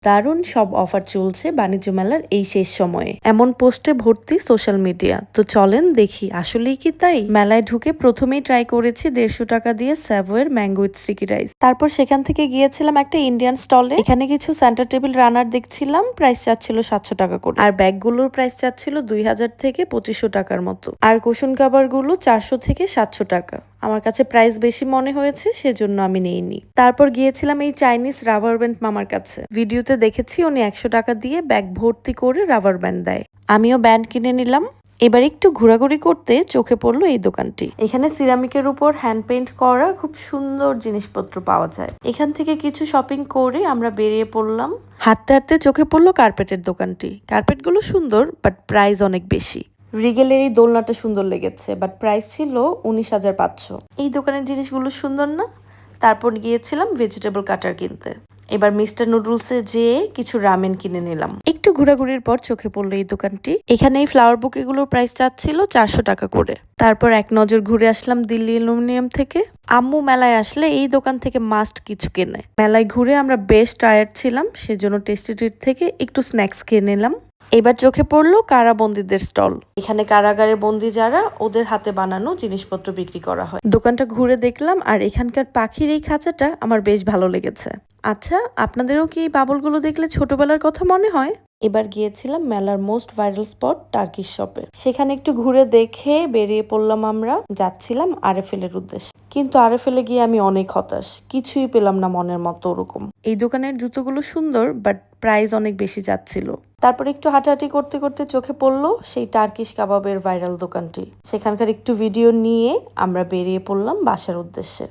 দারুণ সব অফার চলছে বাণিজ্য মেলার এই শেষ সময়ে। এমন পোস্টে ভর্তি সোশ্যাল মিডিয়া। তো চলেন দেখি আসলেই কি তাই। মেলায় ঢুকে প্রথমেই ট্রাই করেছি 150 টাকা দিয়ে স্যাভোয়ের ম্যাঙ্গো উইথ স্টিকি রাইস। তারপর সেখান থেকে গিয়েছিলাম একটা ইন্ডিয়ান স্টলে। এখানে কিছু সেন্টার টেবিল রানার দেখছিলাম, প্রাইস চাচ্ছিল 700 টাকা করে। আর ব্যাগগুলোর প্রাইস চাচ্ছিল 2000 থেকে 2500 টাকার মতো। আর কুশন কাভার গুলো 400 থেকে 700 টাকা। আমার কাছে প্রাইস বেশি মনে হয়েছে, সেজন্য আমি নেইনি। তারপর গিয়েছিলাম এই চাইনিজ রাবার ব্যান্ড মামার কাছে। ভিডিওতে দেখেছি উনি 100 টাকা দিয়ে ব্যাগ ভর্তি করে রাবার ব্যান্ড দেয়। আমিও ব্যান্ড কিনে নিলাম। এবার একটু ঘোরাঘুরি করতে চোখে পড়লো এই দোকানটি। এখানে সিরামিকের উপর হ্যান্ড পেইন্ট করা খুব সুন্দর জিনিসপত্র পাওয়া যায়। এখান থেকে কিছু শপিং করে আমরা বেরিয়ে পড়লাম। হাঁটতে হাঁটতে চোখে পড়লো কার্পেটের দোকানটি। কার্পেটগুলো সুন্দর, বাট প্রাইস অনেক বেশি। রিগেলের এই দোলনাটা সুন্দর লেগেছে, বাট প্রাইস ছিল 19,500। এই দোকানের জিনিসগুলো সুন্দর না? তারপর গিয়েছিলাম ভেজিটেবল কাটার কিনতে। এবার মিস্টার নুডলসে যেয়ে কিছু রামেন কিনে নিলাম। একটু ঘোরাঘুরির পর চোখে পড়লো এই দোকানটি। এখানে এই ফ্লাওয়ার বুকেগুলোর প্রাইস চাচ্ছিল 400 টাকা করে। তারপর এক নজর ঘুরে আসলাম দিল্লি অ্যালুমিনিয়াম থেকে। আম্মু মেলায় আসলে এই দোকান থেকে মাস্ট কিছু কেনে। মেলায় ঘুরে আমরা বেশ টায়ার্ড ছিলাম, সেজন্য টেস্টি ট্রিট থেকে একটু স্ন্যাক্স খেয়ে নিলাম। এবার চোখে পড়লো কারাবন্দীদের স্টল। এখানে কারাগারে বন্দী যারা, ওদের হাতে বানানো জিনিসপত্র বিক্রি করা হয়। দোকানটা ঘুরে দেখলাম, আর এখানকার পাখির এই খাঁচাটা আমার বেশ ভালো লেগেছে। আচ্ছা, আপনাদেরও কি এই বাবলগুলো দেখলে ছোটবেলার কথা মনে হয়? এবার গিয়েছিলাম মেলার মোস্ট ভাইরাল স্পট টার্কিশ শপে। সেখানে একটু ঘুরে দেখে বেরিয়ে পড়লাম আমরা। যাচ্ছিলাম আরএফএল এর উদ্দেশ্যে। কিন্তু আরএফএল এ গিয়ে আমি অনেক হতাশ, কিছুই পেলাম না মনের মতো ওরকম। এই দোকানের জুতোগুলো সুন্দর, বাট প্রাইস অনেক বেশি যাচ্ছিল। তারপর একটু হাঁটাহাঁটি করতে করতে চোখে পড়লো সেই টার্কিশ কাবাবের ভাইরাল দোকানটি। সেখানকার একটু ভিডিও নিয়ে আমরা বেরিয়ে পড়লাম বাসার উদ্দেশ্যে।